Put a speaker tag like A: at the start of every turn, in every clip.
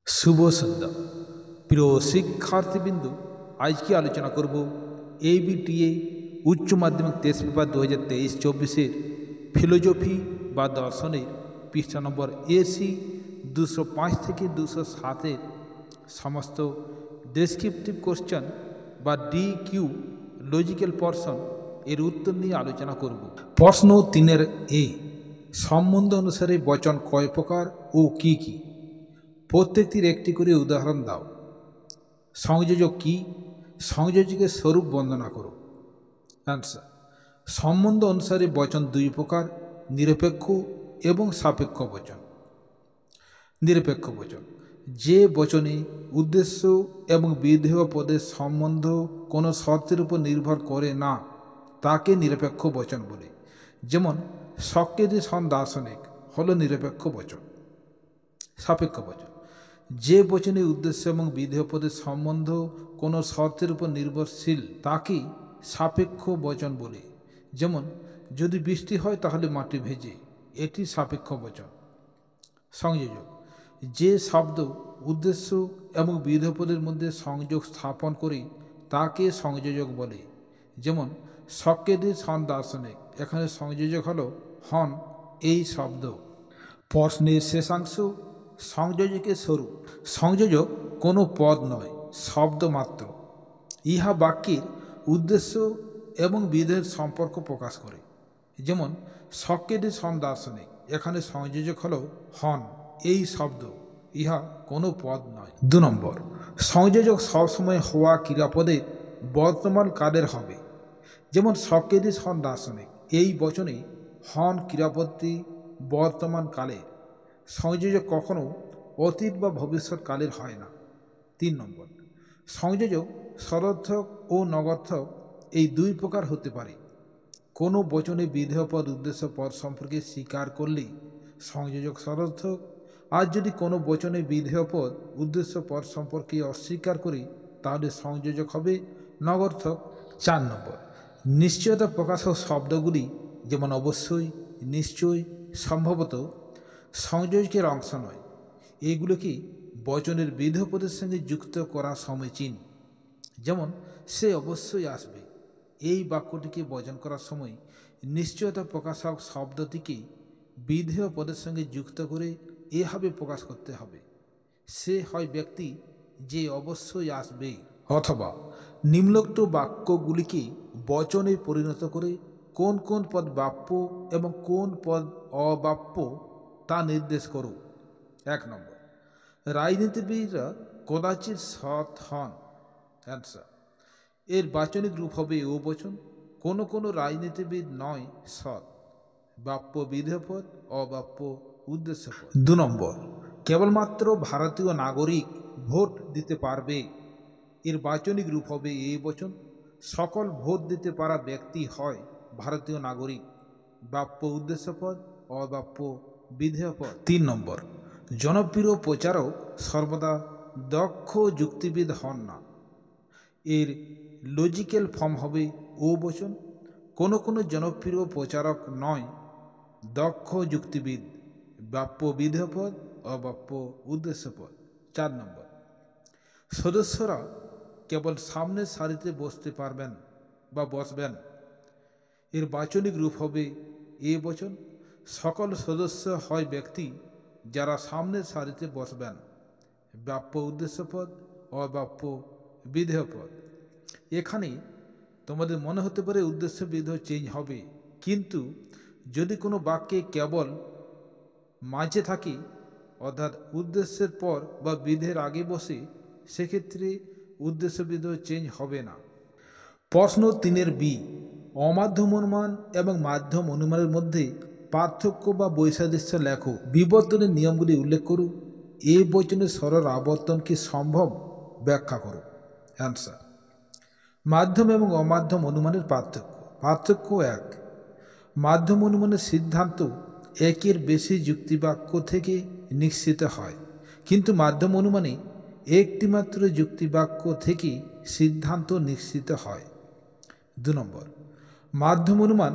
A: শুভ সন্ধ্যা প্রিয় শিক্ষার্থীবৃন্দু। আজকে আলোচনা করব এবিটিএ উচ্চ মাধ্যমিক টেস্ট পেপার 2023-24 ফিলোজফি বা দর্শনের পৃষ্ঠা নম্বর এসি 205 থেকে 207 সমস্ত ডেসক্রিপটিভ কোশ্চেন বা ডিকিউ লজিক্যাল পোরশন এর উত্তর নিয়ে আলোচনা করব। প্রশ্ন 3 এ সম্বন্ধ অনুসারে বচন কয় প্রকার ও কি কি? প্রত্যেকটির একটি করে উদাহরণ দাও। সংযোজক কি? সংযোজকের স্বরূপ বর্ণনা করো। অ্যান্সার: সম্বন্ধ অনুসারে বচন দুই প্রকার, নিরপেক্ষ এবং সাপেক্ষ বচন। নিরপেক্ষ বচন: যে বচনে উদ্দেশ্য এবং বিধেয় পদের সম্বন্ধ কোনো শর্তের উপর নির্ভর করে না তাকে নিরপেক্ষ বচন বলে। যেমন সক্রেটিস হন দার্শনিক হল নিরপেক্ষ বচন। সাপেক্ষ বচন: যে বচনে উদ্দেশ্য এবং বিধেয় পদের সম্বন্ধ কোনো শর্তের উপর নির্ভরশীল তাকে সাপেক্ষ বচন বলে। যেমন যদি বৃষ্টি হয় তাহলে মাটি ভেজে, এটি সাপেক্ষ বচন। সংযোজক: যে শব্দ উদ্দেশ্য এবং বিধেয় পদের মধ্যে সংযোগ স্থাপন করে তাকে সংযোজক বলে। যেমন সক্রেটিস হন দার্শনিক, এখানে সংযোজক হল হন এই শব্দ। প্রশ্নের শেষাংশ: সংযোজকের স্বরূপ। সংযোজক কোনো পদ নয়, শব্দ মাত্র। ইহা বাক্যের উদ্দেশ্য এবং বিধেয়ের সম্পর্ক প্রকাশ করে। যেমন সক্রেটিস হন দার্শনিক, এখানে সংযোজক হল হন এই শব্দ, ইহা কোনো পদ নয়। 2 নম্বর, সংযোজক সবসময় হওয়া ক্রিয়াপদের বর্তমান কালের হবে। যেমন সক্রেটিস হন দার্শনিক, এই বচনে হন ক্রিয়াপদটি বর্তমান কালের। সংযোজক কখনো অতীত বা ভবিষ্যৎ কালের হয় না। 3 নম্বর, সংযোজক সদর্থক ও নগর্থক এই দুই প্রকার হতে পারে। কোনো বচনে বিধেয় পদ উদ্দেশ্য পদ সম্পর্কে স্বীকার করলে সংযোজক সদর্থক, আর যদি কোনো বচনে বিধেয় পদ উদ্দেশ্য পদ সম্পর্কে অস্বীকার করে তাহলে সংযোজক হবে নগর্থক। 4 নম্বর, নিশ্চয়তা প্রকাশক শব্দগুলি যেমন অবশ্যই, নিশ্চয়, সম্ভবত সংযোজকের অংশ নয়। এইগুলোকে বচনের বিধেয় পদের সঙ্গে যুক্ত করা সমীচীন। যেমন সে অবশ্যই আসবে, এই বাক্যটিকে বচন করার সময় নিশ্চয়তা প্রকাশক শব্দটিকে বিধেয় পদের সঙ্গে যুক্ত করে এভাবে প্রকাশ করতে হবে: সে হয় ব্যক্তি যে অবশ্যই আসবে। অথবা নিম্নোক্ত বাক্যগুলিকে বচনে পরিণত করে কোন কোন পদ বাপ্য এবং কোন পদ অবাপ্য তা নির্দেশ করো। 1 নম্বর, রাজনীতিবিদরা কদাচিৎ সৎ হন। অ্যান্সার: এর বাচনিক রূপ হবে ও বচন। কোনো কোনো রাজনীতিবিদ নয় সৎ। বাপ্য বিধেয় পদ, অবাপ্য উদ্দেশ্য পদ। 2 নম্বর, কেবলমাত্র ভারতীয় নাগরিক ভোট দিতে পারবে। এর বাচনিক রূপ হবে এ বচন। সকল ভোট দিতে পারা ব্যক্তি হয় ভারতীয় নাগরিক। বাপ্য উদ্দেশ্য পদ, অবাপ্য বিধেয় পদ। 3 নম্বর, জনপ্রিয় প্রচারক সর্বদা দক্ষ যুক্তিবিদ হন না। এর লজিক্যাল ফর্ম হবে ও বচন। কোনো কোনো জনপ্রিয় প্রচারক নয় দক্ষ যুক্তিবিদ। বাপ্য বিধেয় পদ, অবাপ্য উদ্দেশ্য পদ। 4 নম্বর, সদস্যরা কেবল সামনের সারিতে বসতে পারবেন বা বসবেন। এর বাচনিক রূপ হবে এ বচন। সকল সদস্য হয় ব্যক্তি যারা সামনের সারিতে বসবেন। বাপ্য উদ্দেশ্য পদ, অবাপ্য বিধেয় পদ। এখানে তোমাদের মনে হতে পারে উদ্দেশ্য বিধেয় চেঞ্জ হবে, কিন্তু যদি কোনো বাক্যে কেবল মাঝে থাকে অর্থাৎ উদ্দেশ্যের পর বা বিধেয়ের আগে বসে, সেক্ষেত্রে উদ্দেশ্য বিধেয় চেঞ্জ হবে না। প্রশ্ন 3 বি, অমাধ্যম অনুমান এবং মাধ্যম অনুমানের মধ্যে পার্থক্য বা বৈসাদৃশ্য লেখো। বিবর্তনের নিয়মগুলি উল্লেখ করো। এ বচনের সরল আবর্তন কি সম্ভব? ব্যাখ্যা করো। অ্যান্সার: মাধ্যম এবং অমাধ্যম অনুমানের পার্থক্য। পার্থক্য 1, মাধ্যম অনুমানের সিদ্ধান্ত একের বেশি যুক্তিবাক্য থেকে নিশ্চিত হয়, কিন্তু মাধ্যম অনুমানে একটিমাত্র যুক্তিবাক্য থেকে সিদ্ধান্ত নিশ্চিত হয়। 2 নম্বর, মাধ্যম অনুমান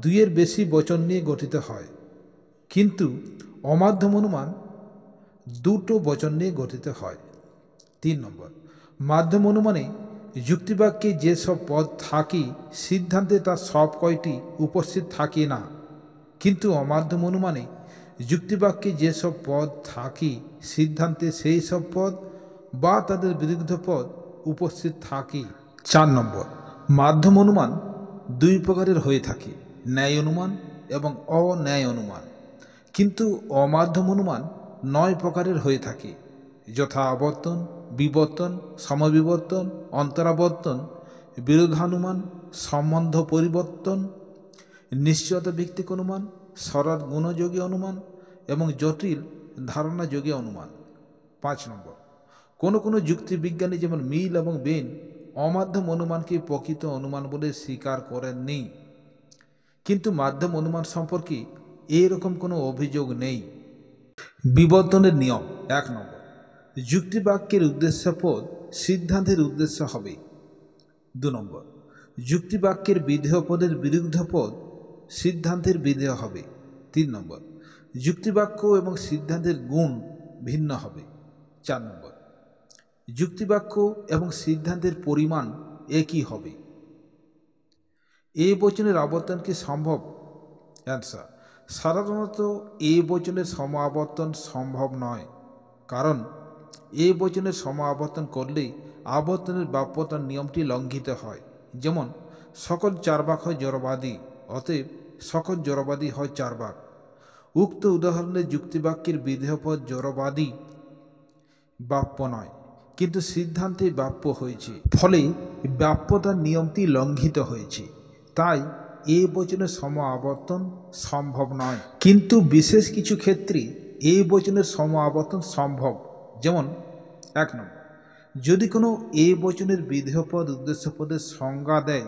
A: দুইয়ের বেশি বচন নিয়ে গঠিত হয়, কিন্তু অমাধ্যম অনুমান দুটো বচন নিয়ে গঠিত হয়। 3 নম্বর, মাধ্যম অনুমানে যুক্তিবাক্যে যেসব পদ থাকি সিদ্ধান্তে তার সব কয়টি উপস্থিত থাকে না, কিন্তু অমাধ্যম অনুমানে যুক্তিবাক্যে যেসব পদ থাকি সিদ্ধান্তে সেই সব পদ বা তাদের বিরুদ্ধ পদ উপস্থিত থাকে। 4 নম্বর, মাধ্যম অনুমান দুই প্রকারের হয়ে থাকে, ন্যায় অনুমান এবং অন্যায় অনুমান, কিন্তু অমাধ্যম অনুমান 9 প্রকারের হয়ে থাকে, যথা আবর্তন, বিবর্তন, সমবিবর্তন, অন্তরাবর্তন, বিরোধানুমান, সম্বন্ধ পরিবর্তন, নিশ্চয়তা ভিত্তিক অনুমান, সরল গুণযোগী অনুমান এবং জটিল ধারণাযোগী অনুমান। 5 নম্বর, কোনো কোনো যুক্তিবিজ্ঞানী যেমন মিল এবং বেন অমাধ্যম অনুমানকে প্রকৃত অনুমান বলে স্বীকার করেননি, কিন্তু মাধ্যম অনুমান সম্পর্কে এরকম কোনো অভিযোগ নেই। বিবর্তনের নিয়ম। 1 নম্বর, যুক্তিবাক্যের উদ্দেশ্য পদ সিদ্ধান্তের উদ্দেশ্য হবে। 2 নম্বর, যুক্তিবাক্যের বিধেয় পদের বিরুদ্ধ পদ সিদ্ধান্তের বিধেয় হবে। 3 নম্বর, যুক্তিবাক্য এবং সিদ্ধান্তের গুণ ভিন্ন হবে। 4 নম্বর, যুক্তিবাক্য এবং সিদ্ধান্তের পরিমাণ একই হবে। এ বচনের আবর্তন কি সম্ভব? অ্যান্সার, সাধারণত এ বচনের সম আবর্তন সম্ভব নয়, কারণ এ বচনের সম আবর্তন করলে আবর্তনের বাপ্যতার নিয়মটি লঙ্ঘিত হয়। যেমন সকল চার্বাক হয় জড়বাদী, অতএব সকল জড়বাদী হয় চার্বাক। উক্ত উদাহরণে যুক্তিবাক্যের বিধেয় পদ জড়বাদী বাপ্য নয়, কিন্তু সিদ্ধান্তে বাপ্য হয়েছে, ফলে বাপ্যতার নিয়মটি লঙ্ঘিত হয়েছে, তাই এ বচনের সম আবর্তন সম্ভব নয়। কিন্তু বিশেষ কিছু ক্ষেত্রে এ বচনের সম আবর্তন সম্ভব। যেমন 1 নম্বর, যদি কোনো এ বচনের বিধেয় পদ উদ্দেশ্য পদের সংজ্ঞা দেয়,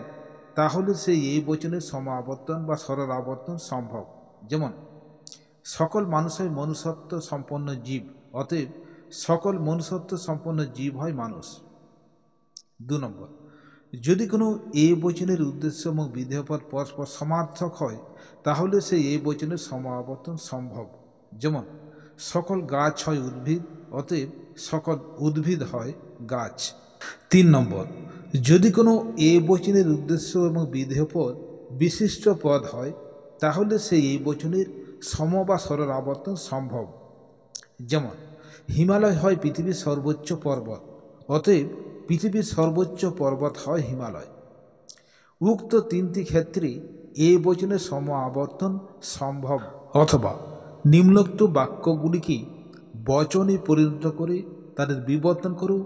A: তাহলে সেই এ বচনের সম আবর্তন বা সরল আবর্তন সম্ভব। যেমন সকল মানুষ হয় মনুষ্যত্ব সম্পন্ন জীব, অতএব সকল মনুষ্যত্ব সম্পন্ন জীব হয় মানুষ। 2 নম্বর, যদি কোনো এ বচনের উদ্দেশ্য এবং বিধেয় পদ পরস্পর সমার্থক হয়, তাহলে সেই এ বচনের সম আবর্তন সম্ভব। যেমন সকল গাছ হয় উদ্ভিদ, অতএব সকল উদ্ভিদ হয় গাছ। 3 নম্বর, যদি কোনো এ বচনের উদ্দেশ্য এবং বিধেয় পদ বিশিষ্ট পদ হয়, তাহলে সেই এ বচনের সম বা সরল আবর্তন সম্ভব। যেমন হিমালয় হয় পৃথিবীর সর্বোচ্চ পর্বত, অতএব পৃথিবীর সর্বোচ্চ পর্বত হয় হিমালয়। উক্ত 3টি ক্ষেত্রে এ বচনের সম আবর্তন সম্ভব। অথবা নিম্নোক্ত বাক্যগুলিকে বচনে পরিণত করে তাদের বিবর্তন করো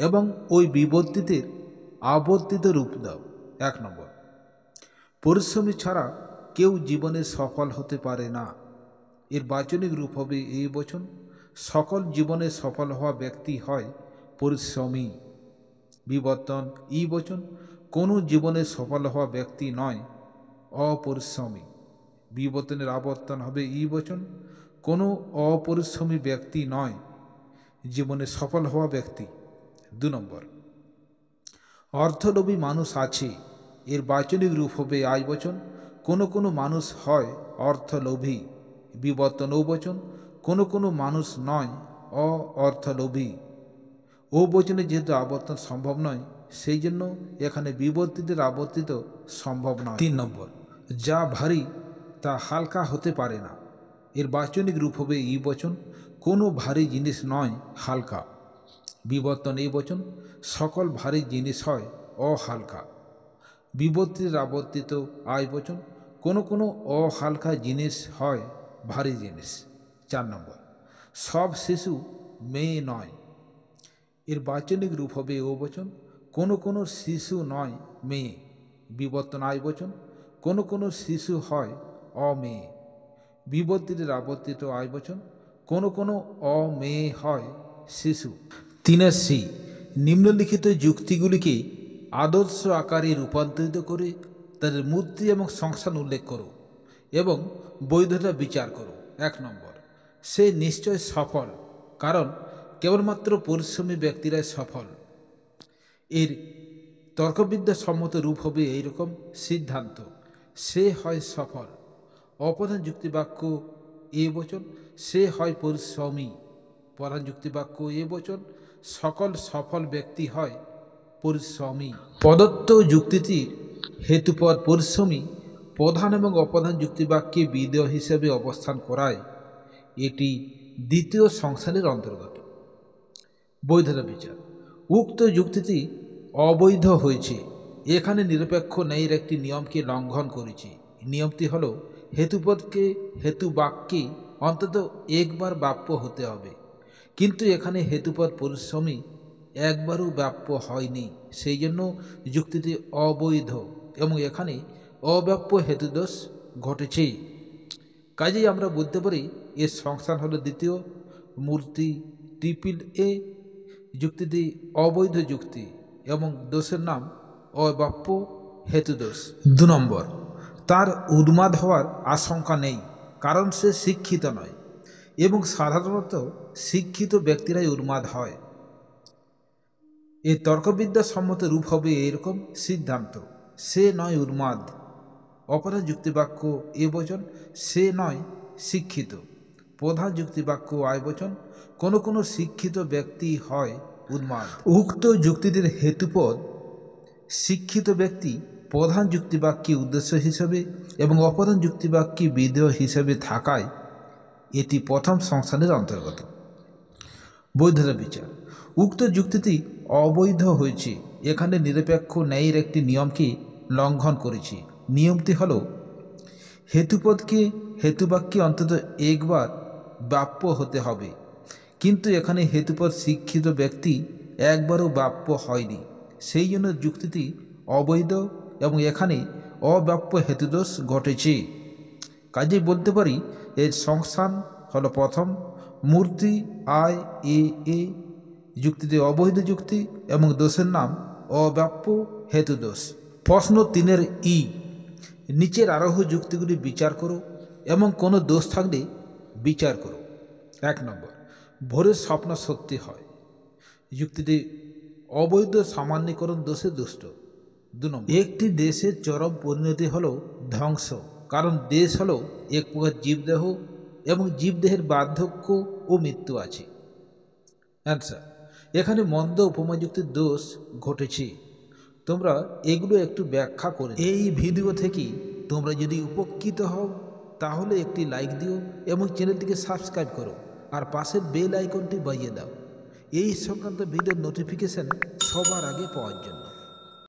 A: এবং ওই বিবর্তিতের আবর্তিত রূপ দাও। 1 নম্বর, পরিশ্রমী ছাড়া কেউ জীবনে সফল হতে পারে না। এর বাচনিক রূপ হবে এ বচন। সকল জীবনে সফল হওয়া ব্যক্তি হয় পরিশ্রমী। বিবর্তন ই বচন, কোনো জীবনে সফল হওয়া ব্যক্তি নয় অপরিশ্রমী। বিবর্তনের আবর্তন হবে ই বচন, কোনো অপরিশ্রমী ব্যক্তি নয় জীবনে সফল হওয়া ব্যক্তি। 2 নম্বর, অর্থলোভী মানুষ আছে। এর বাচনিক রূপ হবে আই বচন, কোনো কোনো মানুষ হয় অর্থলোভী। বিবর্তন ও বচন, কোনো কোনো মানুষ নয় অর্থলোভী। ও বচনে যেহেতু আবর্তন সম্ভব নয়, সেই জন্য এখানে বিবর্তিতের আবর্তিত সম্ভব নয়। 3 নম্বর, যা ভারী তা হালকা হতে পারে না। এর বাচনিক রূপ হবে ই বচন, কোনো ভারী জিনিস নয় হালকা। বিবর্তন এ বচন, সকল ভারী জিনিস হয় অহালকা। বিবর্তিতের আবর্তিত আই বচন, কোনো কোনো অহালকা জিনিস হয় ভারী জিনিস। 4 নম্বর, সব শিশু মেয়ে নয়। এর বাচনিক রূপ হবে ও বচন, কোনো কোনো শিশু নয় মেয়ে। বিবর্তন আই বচন, কোনো কোনো শিশু হয় অমেয়ে। বিবর্তিতের আবর্তিত আই বচন, কোনো কোনো অমেয়ে হয় শিশু। 3 সি, নিম্নলিখিত যুক্তিগুলিকে আদর্শ আকারে রূপান্তরিত করে তাদের মূর্তি এবং সংস্থান উল্লেখ করো এবং বৈধতা বিচার করো। 1 নম্বর, সে নিশ্চয় সফল, কারণ কেবলমাত্র পরিশ্রমী ব্যক্তিরাই সফল। এর তর্কবিদ্যা সম্মত রূপ হবে এইরকম: সিদ্ধান্ত, সে হয় সফল। অপ্রধান যুক্তিবাক্য এ বচন, সে হয় পরিশ্রমী। প্রধান যুক্তিবাক্য এ বচন, সকল সফল ব্যক্তি হয় পরিশ্রমী। প্রদত্ত যুক্তিটির হেতুপদ পরিশ্রমী প্রধান এবং অপ্রধান যুক্তিবাক্যে বিধেয় হিসেবে অবস্থান করায় এটি দ্বিতীয় সংস্থানের অন্তর্গত। বৈধতা বিচার। উক্ত যুক্তিটি অবৈধ হয়েছে, এখানে নিরপেক্ষ ন্যায়ের একটি নিয়মকে লঙ্ঘন করেছে। নিয়মটি হল হেতুপদকে হেতুবাক্যে অন্তত একবার বাপ্য হতে হবে, কিন্তু এখানে হেতুপদ পরিশ্রমী একবারও বাপ্য হয়নি, সেই জন্য যুক্তিটি অবৈধ এবং এখানে অব্যাপ্য হেতুদোষ ঘটেছে। কাজেই আমরা বলতে পারি এর সংস্থান হলো দ্বিতীয়। মূর্তি ট্রিপল এ যুক্তিটি অবৈধ যুক্তি এবং দোষের নাম অব্যাপ্য হেতুদোষ। 2 নম্বর, তার উন্মাদ হওয়ার আশঙ্কা নেই, কারণ সে শিক্ষিত নয় এবং সাধারণত শিক্ষিত ব্যক্তিরাই উন্মাদ হয়। এই তর্কবিদ্যা সম্মত রূপ হবে এরকম সিদ্ধান্ত: সে নয় উন্মাদ। অপ্রধান যুক্তিবাক্য এ বচন, সে নয় শিক্ষিত। প্রধান যুক্তিবাক্য আয় বচন, কোনো কোনো শিক্ষিত ব্যক্তি হয় উন্মাদ। উক্ত যুক্তিটির হেতুপদ শিক্ষিত ব্যক্তি প্রধান যুক্তিবাক্যে উদ্দেশ্য হিসেবে এবং অপ্রধান যুক্তিবাক্যে বিধেয় হিসেবে থাকায় এটি প্রথম সংস্থানের অন্তর্গত। বৈধতা বিচার। উক্ত যুক্তিটি অবৈধ হয়েছে, এখানে নিরপেক্ষ ন্যায়ের একটি নিয়মকে লঙ্ঘন করেছে। নিয়মটি হল হেতুপদকে হেতুবাক্যে অন্তত একবার বাপ্য হতে হবে, কিন্তু এখানে হেতুপদ শিক্ষিত ব্যক্তি একবারও বাপ্য হয়নি, সেই জন্য যুক্তিটি অবৈধ এবং এখানে অব্যাপ্য হেতুদোষ ঘটেছে। কাজেই বলতে পারি এর সংস্থান হলো প্রথম। মূর্তি আয় এ যুক্তিটি অবৈধ যুক্তি এবং দোষের নাম অব্যাপ্য হেতুদোষ। প্রশ্ন 3 ই, নিচের আরোহ যুক্তিগুলি বিচার করো এবং কোনো দোষ থাকলে বিচার করো। 1 নম্বর, ভোরের স্বপ্ন সত্যি হয়। যুক্তিটি অবৈধ সামান্যীকরণ দোষে দুষ্ট। 2 নম্বর, একটি দেশের চরম পরিণতি হলো ধ্বংস, কারণ দেশ হলো এক প্রকার জীবদেহ এবং জীবদেহের বার্ধক্য ও মৃত্যু আছে। অ্যান্সার, এখানে মন্দ উপমাযুক্তির দোষ ঘটেছে। তোমরা এগুলো একটু ব্যাখ্যা করে। এই ভিডিও থেকে তোমরা যদি উপকৃত হও তাহলে একটি লাইক দিও এবং চ্যানেলটিকে সাবস্ক্রাইব করো আর পাশের বেল আইকনটি বাজিয়ে দাও এই সংক্রান্ত ভিডিওর নোটিফিকেশন সবার আগে পাওয়ার জন্য।